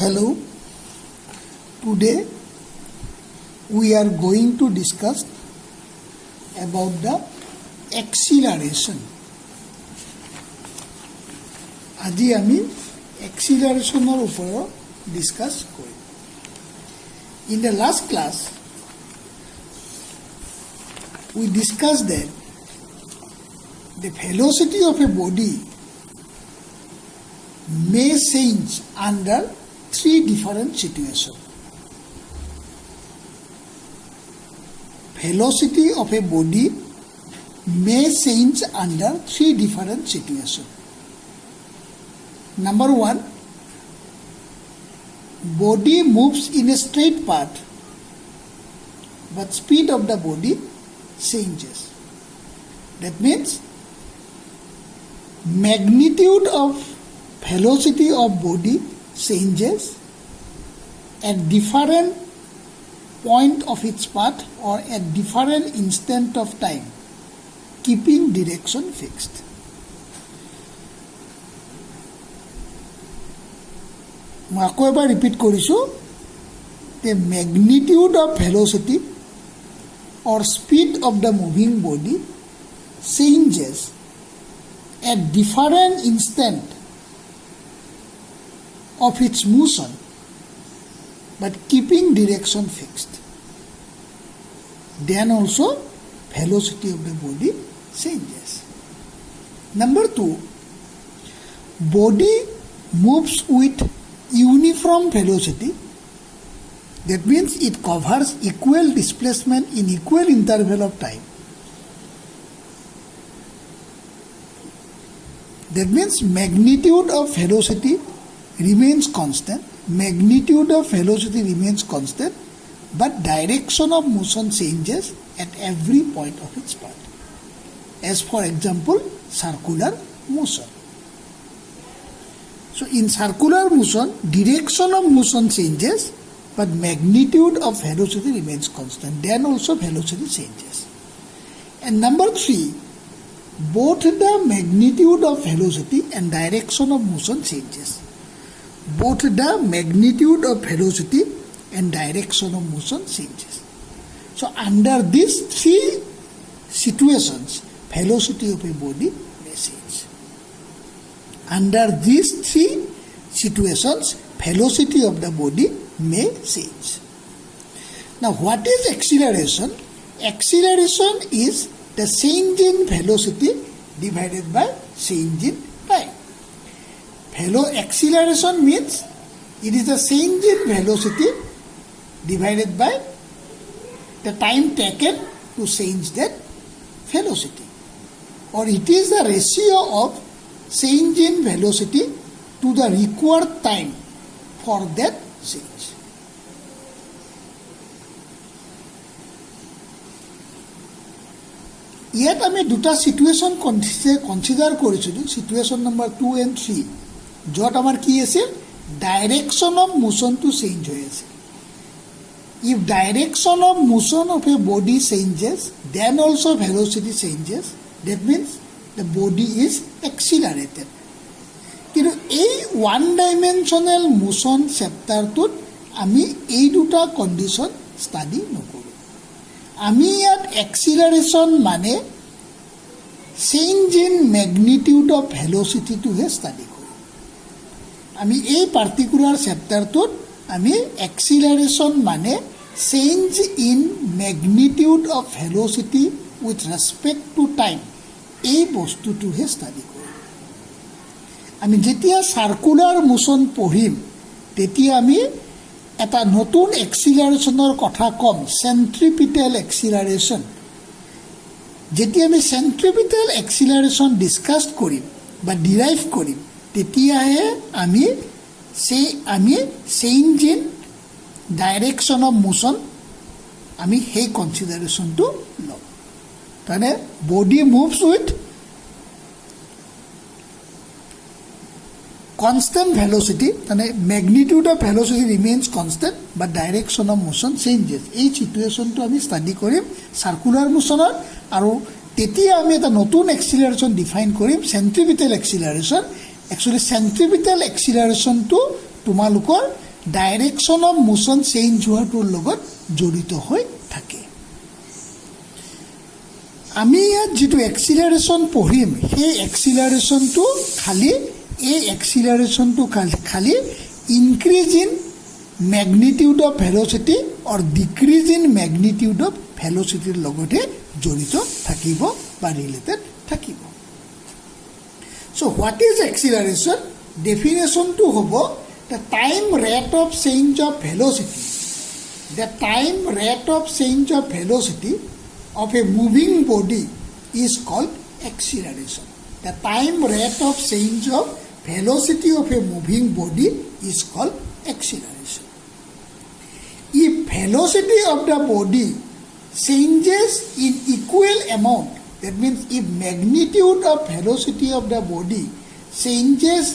Hello, today we are going to discuss about the acceleration. আজি আমি acceleration উপৰত discuss কৰিম. In the last class, we discussed that the velocity of a body may change under three different situations. Velocity of a body may change under three different situations. Number one, body moves in a straight path, but speed of the body changes. That means magnitude of velocity of body changes at different point of its path or at different instant of time, keeping direction fixed. মই আকৌ এবাৰ repeat কৰিছোঁ, the magnitude of velocity or speed of the moving body changes at different instant of its motion, but keeping direction fixed. Then also velocity of the body changes. Number two, body moves with uniform velocity. That means it covers equal displacement in equal interval of time. That means magnitude of velocity remains constant. Magnitude of velocity remains constant, but direction of motion changes at every point of its path. As for example, circular motion. So in circular motion, direction of motion changes, but magnitude of velocity remains constant. Then also velocity changes. And number three, both the magnitude of velocity and direction of motion changes. Both the magnitude of velocity and direction of motion changes. So under these three situations, velocity of a body may change. Under these three situations, velocity of the body may change. Now what is acceleration? Acceleration is the change in velocity divided by change in time. Acceleration means it is the change in velocity divided by the time taken to change that velocity, or it is the ratio of change in velocity to the required time for that change. ইয়াত আমি দুটা situation consider কৰিছিলোঁ, situation number 2 and 3, য'ত আমাৰ কি আছিল, direction of মোশ্যনটো change হৈ আছে. If direction of motion of a body changes, then also' velocity changes. That means the body is accelerated. কিন্তু এই ওৱান ডাইমেনশ্যনেল মোশ্যন চেপ্টাৰটোত আমি এই দুটা কণ্ডিশ্যন ষ্টাডি নকৰোঁ. আমি ইয়াত এক্সিলাৰেশ্যন মানে চেঞ্জ ইন মেগনিটিউড অফ ভেলচিটিটোহে ষ্টাডি কৰোঁ. আমি এই পাৰ্টিকুলাৰ চেপ্টাৰটোত আমি এক্সিলাৰেশ্যন মানে change in magnitude of velocity with respect to time, এই বস্তুটোহে ষ্টাডি কৰোঁ. আমি যেতিয়া চাৰ্কুলাৰ মোশ্যন পঢ়িম তেতিয়া আমি এটা নতুন এক্সিলাৰেশ্যনৰ কথা ক'ম, চেণ্ট্ৰিপিটেল এক্সিলাৰেশ্যন. যেতিয়া আমি চেণ্ট্ৰিপিটেল এক্সিলাৰেশ্যন ডিছকাছ কৰিম বা ডিৰাইভ কৰিম, তেতিয়াহে আমি change in direction of motion আমি সেই কনচিডাৰেশ্যনটো ল'ম. তাৰমানে body moves with constant velocity, মানে magnitude of velocity remains constant but direction of motion changes. এই সিচুৱেশ্যনটো আমি ষ্টাডি কৰিম চাৰ্কুলাৰ মোশ্যনত, আৰু তেতিয়া আমি এটা নতুন এক্সিলাৰেশ্যন ডিফাইন কৰিম, চেণ্ট্ৰিপিটেল এক্সিলাৰেশ্যন. একচুৱেলি চেণ্ট্ৰিপিটেল এক্সিলাৰেশ্যনটো তোমালোকৰ ডাইৰেকশ্যন অফ মোশ্যন চেঞ্জ হোৱাটোৰ লগত জড়িত হৈ থাকে। আমি ইয়াত যিটো এক্সিলাৰেশ্যন পঢ়িম সেই এক্সিলাৰেশ্যনটো খালি increase in magnitude of velocity or decrease in magnitude of ভেল'চিটিৰ লগতে জড়িত থাকিব বা ৰিলেটেড থাকিব। চ' হোৱাট ইজ এক্সিলাৰেশ্যন? ডেফিনেশ্যনটো হ'ব the time rate of change of velocity. The time rate of change of velocity of a moving body is called acceleration. The time rate of change of velocity of a moving body is called acceleration. If velocity of the body changes in equal amount, that means if magnitude of velocity of the body changes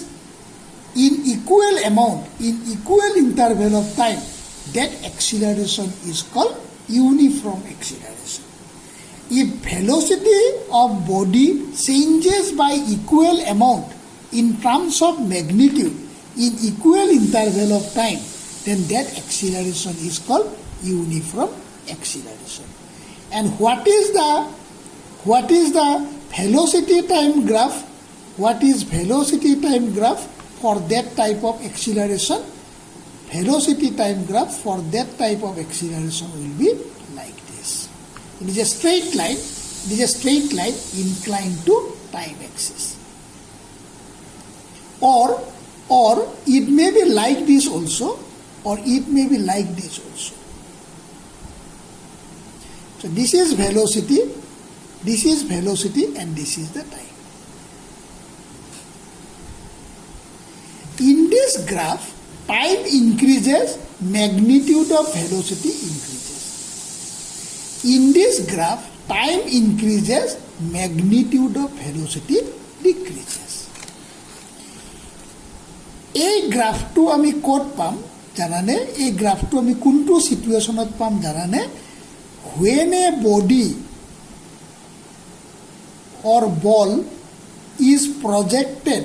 in equal amount, in equal interval of time, that acceleration is called uniform acceleration. If velocity of body changes by equal amount in terms of magnitude in equal interval of time, then that acceleration is called uniform acceleration. And what is the velocity time graph? What is velocity time graph for that type of acceleration? Velocity time graph for that type of acceleration will be like this. It is a straight line. It is a straight line inclined to time axis. Or it may be like this also, or it may be like this also. So this is velocity, and this is the time. In this graph, time increases, magnitude of velocity increases. In this graph, time increases, magnitude of velocity decreases. এই গ্ৰাফটো আমি ক'ত পাম জানানে? এই গ্ৰাফটো আমি কোনটো সিচুৱেশ্যনত পাম জানানে? When a body or ball is projected,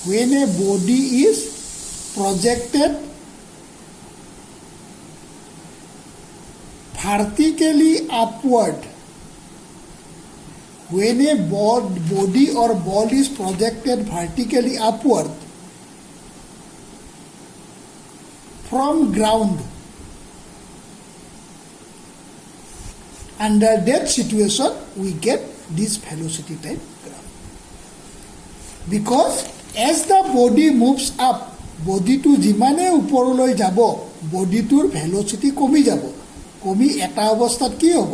when a body is projected vertically upward, when a body or ball is projected vertically upward from ground, under that situation we get this velocity type graph. Because as the body moves up, বডিটো যিমানে ওপৰলৈ যাব বডিটোৰ velocity কমি যাব। কমি এটা অৱস্থাত কি হ'ব?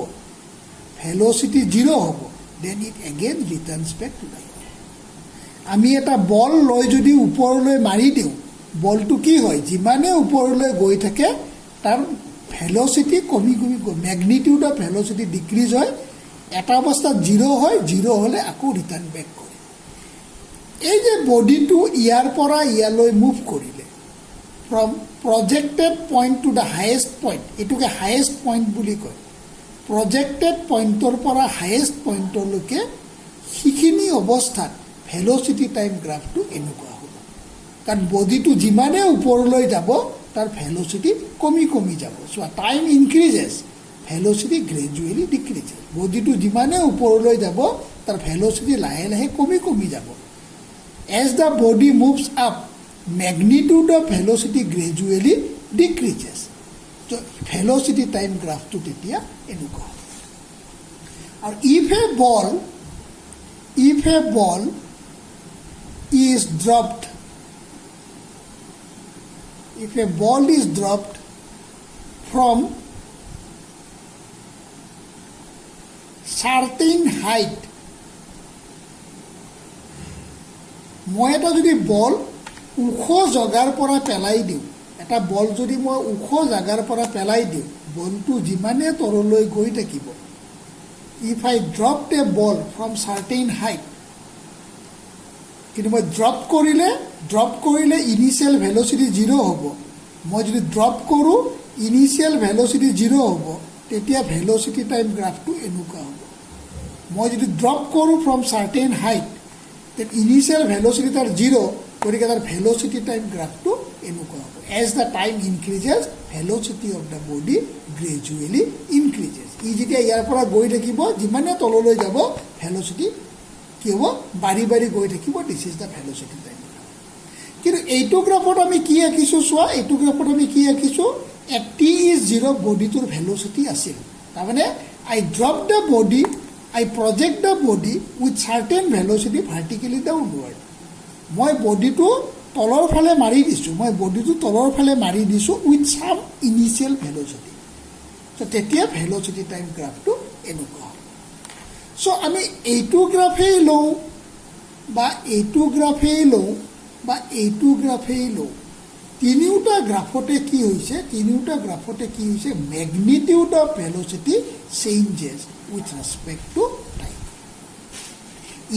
ভেল'চিটি 0 হ'ব। Then it again returns back to life. আমি এটা বল লৈ যদি ওপৰলৈ মাৰি দিওঁ, বলটো কি হয়? যিমানে ওপৰলৈ গৈ থাকে তাৰ ভেল'চিটি কমি গৈ মেগনিটিউড অফ ভেল'চিটি ডিক্ৰিজ হয়। এটা অৱস্থাত 0 হয়, 0 হ'লে আকৌ ৰিটাৰ্ণ বেক কৰে। এই যে বডিটো ইয়াৰ পৰা ইয়ালৈ মুভ কৰিলে, from projected point to the highest point, এইটোকে হায়েষ্ট পইণ্ট বুলি কয়। প্ৰজেক্টেড পইণ্টৰ পৰা হায়েষ্ট পইণ্টলৈকে সেইখিনি অৱস্থাত ভেল'চিটি টাইম গ্ৰাফটো এনেকুৱা হ'ব। কাৰণ বডিটো যিমানে ওপৰলৈ যাব তাৰ ভেল'চিটি কমি কমি যাব। চোৱা, টাইম ইনক্ৰিজেছ, ভেল'চিটি গ্ৰেজুৱেলি ডিক্ৰিজেছ। বডিটো যিমানে ওপৰলৈ যাব তাৰ ভেল'চিটি লাহে লাহে কমি কমি যাব। As the body moves up, magnitude of velocity gradually decreases. So velocity time graph to tethiya enuka. Or if a ball is dropped, from certain height, মই এটা যদি বল ওখ জগাৰ পৰা পেলাই দিওঁ, এটা বল যদি মই ওখ জাগাৰ পৰা পেলাই দিওঁ, বলটো যিমানে তললৈ গৈ থাকিব, if I dropped a ball from certain height, কিন্তু মই ড্ৰপ কৰিলে ইনিচিয়েল ভেল'চিটি 0 হ'ব। মই যদি ড্ৰপ কৰোঁ ইনিচিয়েল ভেল'চিটি 0 হ'ব, তেতিয়া ভেল'চিটি টাইম গ্ৰাফটো এনেকুৱা হ'ব। মই যদি ড্ৰপ কৰোঁ from certain height, initial velocity তাৰ 0, গতিকে তাৰ ভেল'চিটি টাইম গ্ৰাফটো এনেকুৱা হ'ব as the time increases velocity of the body gradually increases ই যেতিয়া ইয়াৰ পৰা গৈ থাকিব যিমানে তললৈ যাব ভেল'চিটি কি হ'ব বাঢ়ি বাঢ়ি গৈ থাকিব this is the velocity time কিন্তু এইটো গ্ৰাফত আমি কি আঁকিছোঁ চোৱা এইটো গ্ৰাফত আমি কি আঁকিছোঁ এট টি ইজ 0 বডিটোৰ ভেল'চিটি আছিল তাৰমানে eye drop the body I project the body with certain velocity vertically downward. মই বডিটো তলৰ ফালে মাৰি দিছোঁ মই বডিটো তলৰ ফালে মাৰি দিছোঁ উইথ চাম ইনিচিয়েল ভেল'চিটি চ' তেতিয়া ভেল'চিটি টাইম গ্ৰাফটো এনেকুৱা হয় চ' আমি এইটো গ্ৰাফেই লওঁ বা এইটো গ্ৰাফেই লওঁ বা এইটো গ্ৰাফেই লওঁ তিনিওটা গ্ৰাফতে কি হৈছে magnitude of velocity changes with respect to time.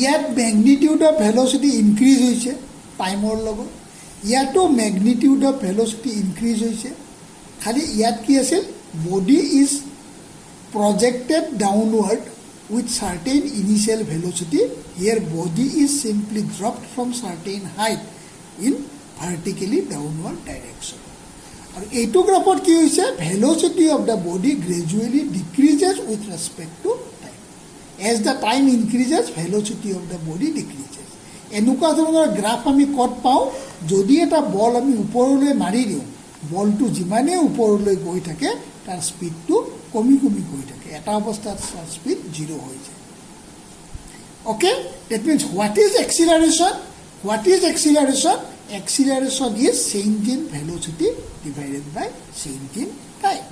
ইয়াত মেগনিটিউড অফ ভেল'চিটি ইনক্ৰিজ হৈছে টাইমৰ লগত ইয়াতো মেগনিটিউড অফ ভেল'চিটি ইনক্ৰিজ হৈছে খালি ইয়াত কি আছিল body is projected downward with certain initial velocity here body is simply dropped from certain height in vertically downward direction আৰু এইটো গ্ৰাফত কি হৈছে velocity of the body gradually decreases with respect to time as the time increases velocity of the body decreases এনেকুৱা ধৰণৰ graph আমি ক'ত পাওঁ যদি এটা বল আমি ওপৰলৈ মাৰি দিওঁ বলটো যিমানেই ওপৰলৈ গৈ থাকে তাৰ স্পীডটো কমি কমি গৈ থাকে এটা অৱস্থাত তাৰ স্পীড 0 হৈ যায় okay that means what is acceleration acceleration is change in velocity divided by change in time.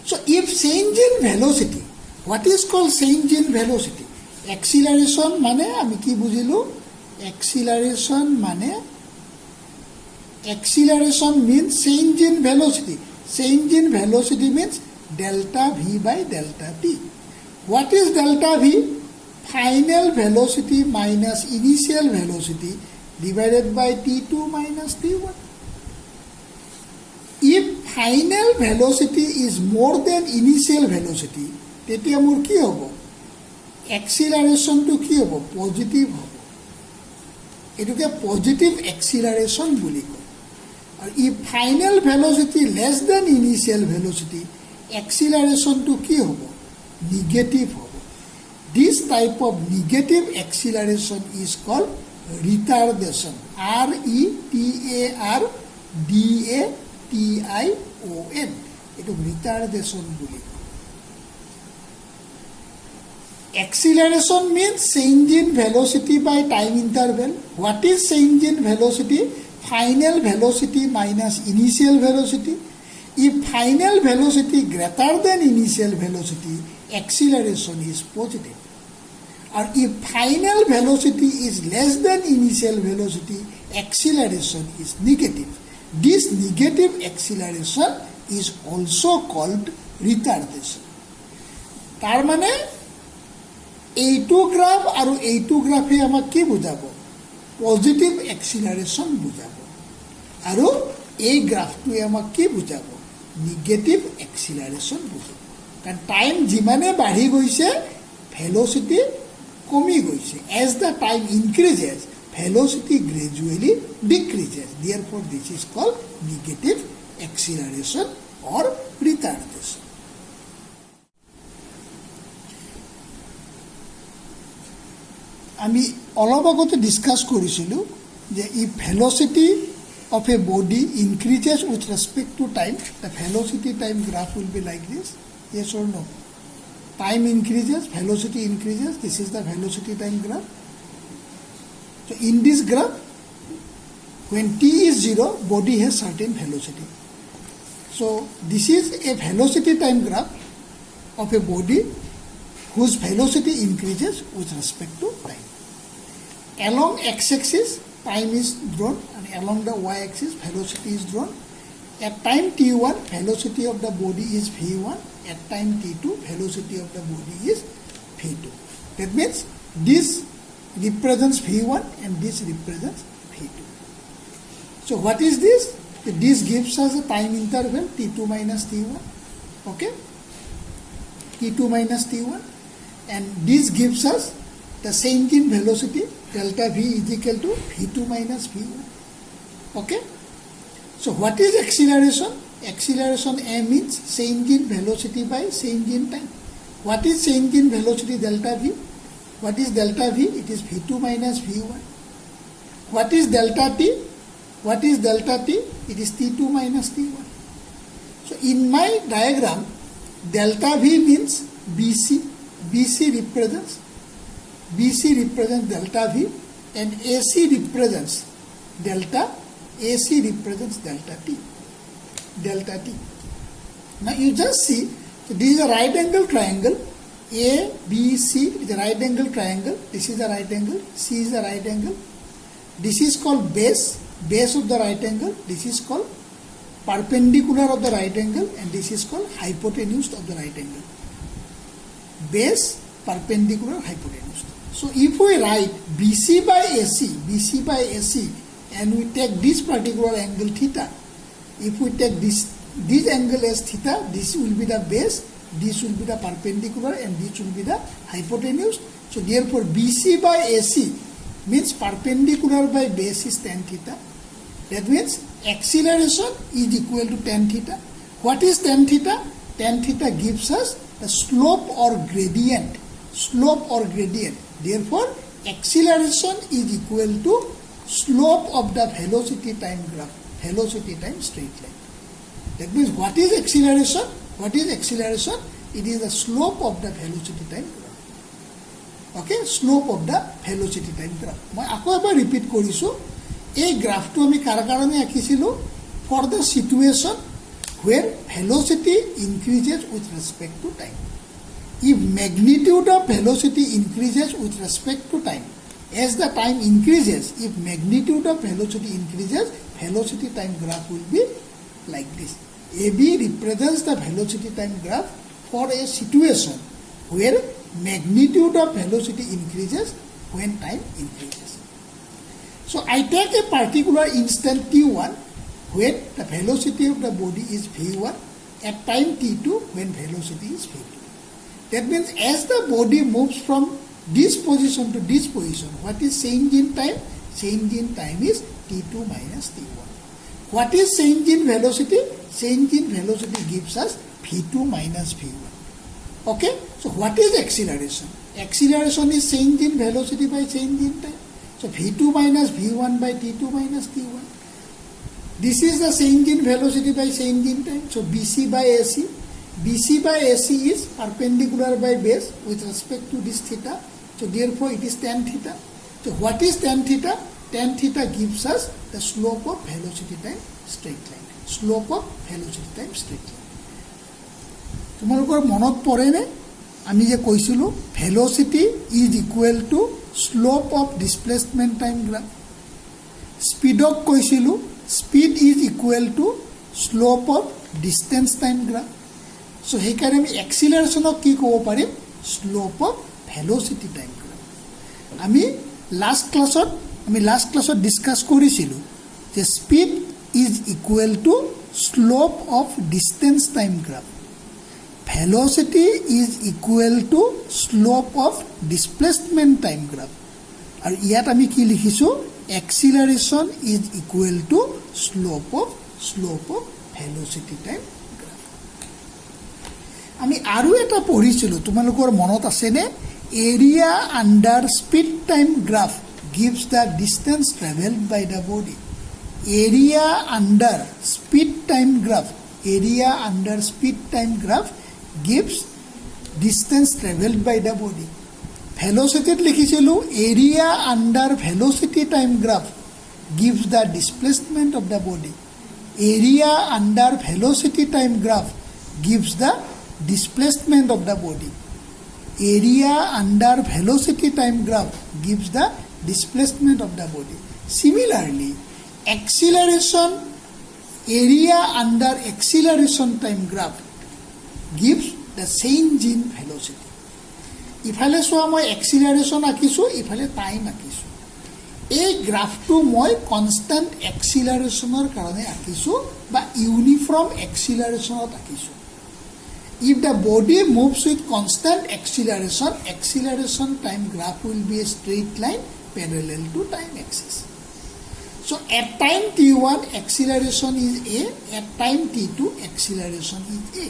So if change in velocity, what is called change in velocity? Acceleration মানে আমি কি বুঝিলো acceleration means change in velocity. Change in velocity means delta v by delta t. What is delta v? Final velocity minus initial velocity divided by t2 minus t1. If final velocity is more than initial velocity, তেতিয়া মোৰ কি হ'ব এক্সিলাৰেশ্যনটো কি হ'ব positive হ'ব এটোকে positive এক্সিলাৰেশ্যন বুলি কয় আৰু if final velocity less than initial velocity এক্সিলাৰেশ্যনটো কি হ'ব নিগেটিভ হ'ব This type of negative acceleration is called retardation. R-E-T-A-R-D-A-T-I-O-N. It is retardation. Acceleration means change in velocity by time interval. What is change in velocity? Final velocity minus initial velocity. If final velocity greater than initial velocity, acceleration is positive. Or if final velocity is less than initial velocity, acceleration is negative. This negative acceleration is also called retardation. তার মানে এইটো graph আর এইটো গ্রাফে আমাক কি বুঝাব positive acceleration বুঝাব আর এই গ্ৰাফটোৱে আমাক কি বুঝাব নিগেটিভ এক্সিলারেশন বুঝাব কারণ টাইম যিমানে বাঢ়ি গৈছে ভেলোসিটি কমি গৈছে as the time increases velocity gradually decreases. Therefore, this is called negative acceleration or retardation. আমি অলপ আগতে ডিসকাস কৰিছিলোঁ যে if velocity of a body increases with respect to time, the velocity time graph will be like this. Yes or no? Time increases, velocity increases. This is the velocity time graph. So in this graph, when t is 0, body has certain velocity. So this is a velocity time graph of a body whose velocity increases with respect to time. Along x-axis, time is drawn, and along the y-axis, velocity is drawn. At time t1, velocity of the body is v1. At time t2, velocity of the body is v2. That means this represents v1 and this represents v2. So what is this? This gives us a time interval t2 minus t1. Okay? t2 minus t1. And this gives us the change in velocity delta v is equal to v2 minus v1. Okay? So what is acceleration? Acceleration A means change in velocity by change in time. What is change in velocity? Delta V. What is delta V? It is V2 minus V1. What is delta T? What is delta T? It is T2 minus T1. So in my diagram, delta V means BC. BC represents delta V, and AC represents delta T. Delta T. Now you just see, so this is a right angle triangle. A, B, C is a right angle triangle. This is a right angle. C is a right angle. This is called base of the right angle. This is called perpendicular of the right angle, and this is called hypotenuse of the right angle. Base, perpendicular, hypotenuse. So if we write BC by AC, and we take this particular angle theta, if we take this angle as theta, this will be the base, this will be the perpendicular, and this will be the hypotenuse. So therefore BC by AC means perpendicular by base is tan theta. That means acceleration is equal to tan theta. What is tan theta? Tan theta gives us the slope or gradient. Therefore acceleration is equal to slope of the velocity time graph, velocity time straight line. That means what is acceleration? It is the slope of the velocity time graph. Okay, slope of the velocity time graph. মই আকৌ এবাৰ repeat কৰিছো, এই গ্ৰাফটো আমি কাৰ কাৰণে আঁকিছিলো? For the situation where velocity increases with respect to time. If magnitude of velocity increases with respect to time, as the time increases, if magnitude of velocity increases, velocity time graph will be like this. AB represents the velocity time graph for a situation where magnitude of velocity increases when time increases. So I take a particular instant t1 when the velocity of the body is v1, at time t2 when velocity is v2. That means as the body moves from this position to this position, what is change in time? Change in time is t2 minus t1. What is change in velocity? Change in velocity gives us v2 minus v1. Okay? So what is acceleration? Acceleration is change in velocity by change in time. So v2 minus v1 by t2 minus t1. This is the change in velocity by change in time. So BC by AC. BC by AC is perpendicular by base with respect to this theta. So therefore it is tan theta. So what is tan theta? Tan theta gives us the slope of velocity time straight line. Slope of velocity time straight line. তোমালোকৰ মনত পৰেনে আমি যে কৈছিলো velocity is equal to slope of displacement time graph. স্পীডক কৈছিলো speed is equal to slope of distance time graph. So সেইকাৰণে আমি এক্সিলাৰেশ্যনক কি ক'ব পাৰিম? Slope of velocity time graph. আমি লাষ্ট ক্লাছত ডিছকাছ কৰিছিলোঁ যে speed is equal to slope of distance time graph, velocity is equal to slope of displacement time graph, আৰু ইয়াত আমি কি লিখিছোঁ? Acceleration is equal to slope of velocity time. আমি আৰু এটা পঢ়িছিলোঁ, তোমালোকৰ মনত আছেনে? Area under speed time graph gives the distance travelled by the body. Area under speed time graph gives distance travelled by the body. ভেলোচিটিত লিখিছিলোঁ area under velocity time graph gives the displacement of the body. Area under velocity time graph gives the displacement of the body. Area under velocity time graph gives the displacement of the body. Similarly, acceleration, area under acceleration time graph gives the change in velocity. ইফালে চোৱা মই এক্সিলাৰেশ্যন আঁকিছোঁ, ইফালে time আঁকিছোঁ. এই গ্ৰাফটো মই constant এক্সিলাৰেশ্যনৰ কাৰণে আঁকিছোঁ বা ইউনিফৰ্ম এক্সিলাৰেশ্যনত আঁকিছোঁ. If the body moves with constant acceleration time graph will be a straight line parallel to time axis. So at time t1 acceleration is a, at time t2 acceleration is a.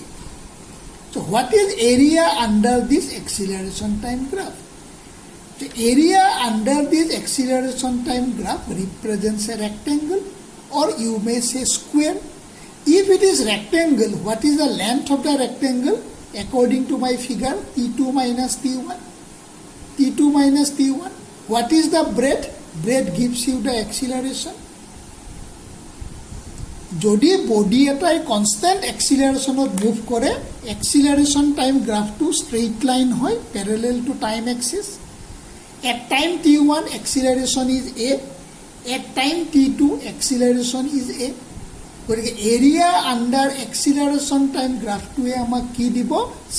So what is area under this acceleration time graph? The area under this acceleration time graph represents a rectangle, or you may say square. If it is rectangle, what is the length of the rectangle? According to my figure, t2 minus t1. t2 minus t1. What is the breadth? Breadth gives you the acceleration. যদি body এটাই constant এক্সিলারেশনত move কৰে, acceleration time গ্রাফটো straight line হয় parallel to time axis. At time t1 acceleration is a, at time t2 acceleration is a. গতিকে area under এক্সিলাৰেশন time গ্ৰাফটোৱে আমাক কি দিব?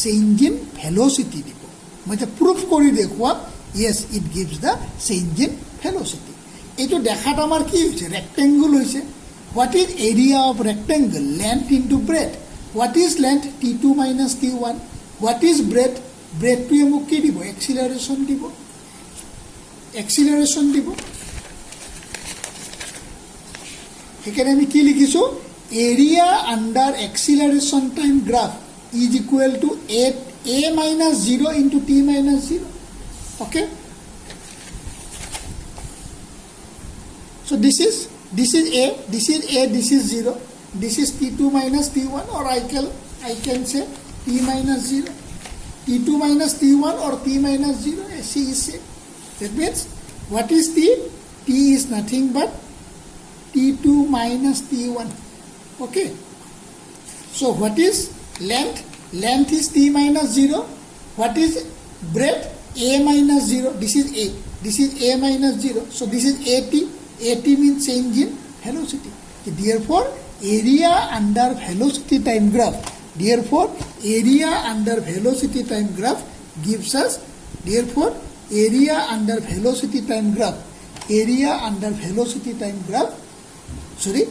Change in velocity দিব. মই এতিয়া প্ৰুফ কৰি দেখুৱাম. Yes, it gives the change in velocity. এইটো দেখাত আমাৰ কি হৈছে? ৰেক্টেংগুল হৈছে. What is area of rectangle? Length into breadth. What is length? t2 minus t1. What is breadth? Breadthটোৱে মোক কি দিব? এক্সিলাৰেশ্যন দিব. এক্সিলাৰেশ্যন দিব. সেইকাৰণে আমি কি লিখিছোঁ? Area under acceleration time graph is equal to a minus 0 into t minus 0. Okay? So this is a, this is a, this is 0. This is t2 minus t1, or I can say t minus 0. t2 minus t1 or t minus 0, as C is said. That means, what is t? T is nothing but t2 minus t1. Okay. So what is length? Length is t minus 0. What is breadth? A minus 0. This is a. This is a minus 0. So this is at. At means change in velocity. Therefore, area under velocity time graph. Therefore, area under velocity time graph gives us. Therefore, area under velocity time graph. Area under velocity time graph. Sorry,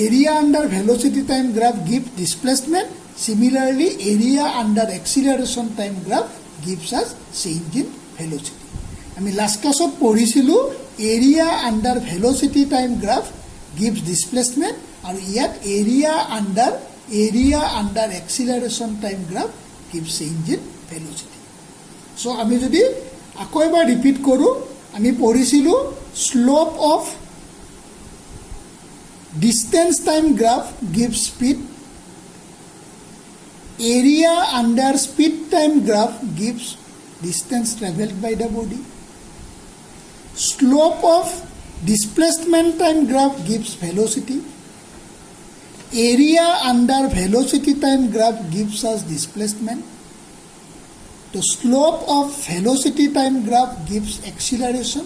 area under velocity time graph gives displacement. Similarly, area under acceleration time graph gives us change in velocity. আমি last ক্লাছত পঢ়িছিলোঁ area under velocity time graph gives displacement, আৰু ইয়াত area under acceleration time graph gives change in velocity. So' আমি যদি আকৌ এবাৰ repeat কৰোঁ, আমি পঢ়িছিলোঁ slope of distance time graph gives speed, area under speed time graph gives distance traveled by the body. Slope of displacement time graph gives velocity. Area under velocity time graph gives us displacement. The slope of velocity time graph gives acceleration,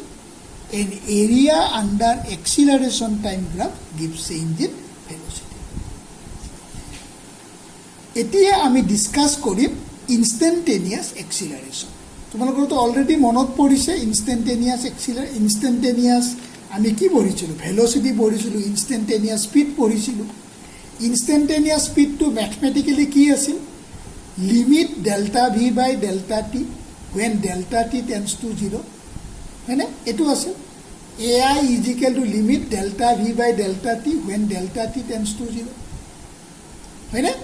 and area under acceleration time graph gives change in velocity. এতিয়া আমি discuss কৰিম instantaneous এক্সিলাৰেশ্যন. তোমালোকৰতো already মনত পৰিছে instantaneous আমি কি পঢ়িছিলোঁ? Velocity পঢ়িছিলোঁ, ইনষ্টেণ্টেনিয়াছ স্পীড পঢ়িছিলোঁ. ইনষ্টেণ্টেনিয়াছ স্পীডটো মেথমেটিকেলি কি আছিল? Limit delta v by delta t when delta t tends to 0, হয়নে? এইটো আছিল a i is equal to limit delta v by delta t when delta t tends to 0, হয়নে?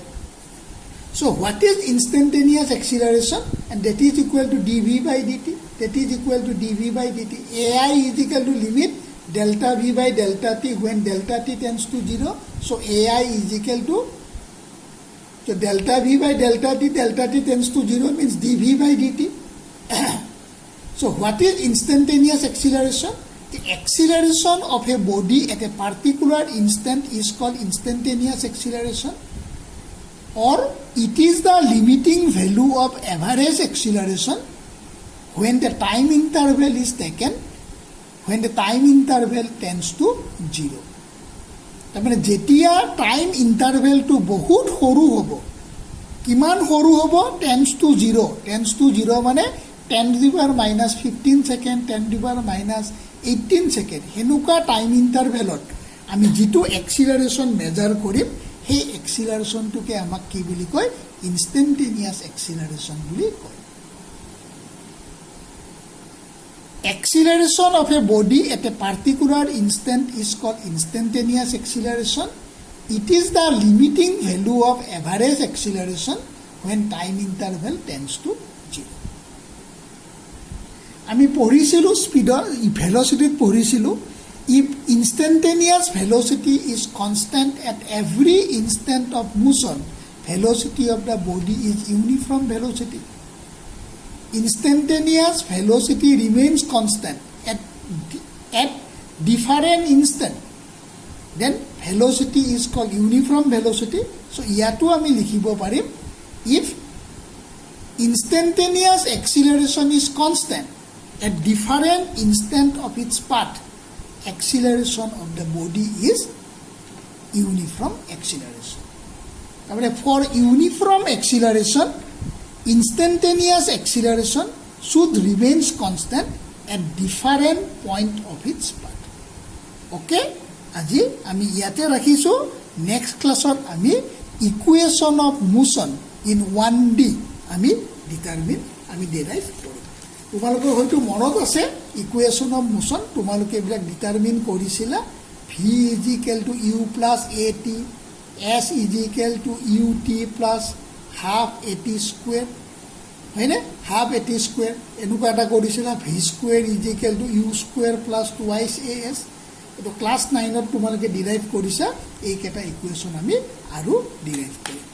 So what is instantaneous acceleration? And that is equal to dv by dt. That is equal to dv by dt. Ai is equal to limit delta v by delta t when delta t tends to 0. So ai is equal to, so delta v by delta t tends to 0 means dv by dt. So what is instantaneous acceleration? The acceleration of a body at a particular instant is called instantaneous acceleration, or it is the limiting value of average acceleration when the time interval is taken, when the time interval tends to 0. তাৰমানে যেতিয়া time ইণ্টাৰভেলটো বহুত সৰু হ'ব, কিমান সৰু হ'ব? Tense to 0. Tense to 0 মানে 10⁻⁻15 second, 10⁻⁻18 second, সেনেকুৱা টাইম ইণ্টাৰভেলত আমি যিটো এক্সিলাৰেশ্যন মেজাৰ কৰিম, সেই এক্সিলাৰেশ্যনটোকে আমাক কি বুলি কয়? ইনষ্টেণ্টেনিয়াছ এক্সিলাৰেশ্যন বুলি কয়. acceleration of a body at a particular instant is called instantaneous acceleration. It is the limiting value of average acceleration when time interval tends to 0. আমি পঢ়িছিলোঁ স্পীডৰ ভেলচিটিত পঢ়িছিলোঁ if instantaneous velocity is constant at every instant of motion, velocity of the body is uniform velocity. Instantaneous velocity remains constant at different instant, then velocity is called uniform velocity. So ইয়াতো আমি লিখিব পাৰিম if instantaneous acceleration is constant at different instant of its path, acceleration of the body is uniform acceleration. তারপরে for uniform acceleration, instantaneous acceleration should remain constant at different point of its path. Okay, আজি আমি ইয়াতে ৰাখিছোঁ. Next ক্লাছত আমি equation of motion in 1D আমি derive কৰিম. তোমালোকৰ হয়তো মনত আছে ইকুৱেশ্যন অফ মোশ্যন তোমালোকে এইবিলাক ডিটাৰমিন কৰিছিলা. V is equal to u plus a t, s is equal to u t plus half a t square, হয়নে? হাফ এ টি স্কুৱেৰ এনেকুৱা এটা কৰিছিলা. V square is equal to u square plus twice a s. এইটো class 9ত তোমালোকে derive কৰিছা. এইকেইটা equation আমি আৰু ডিৰাইভ কৰিম.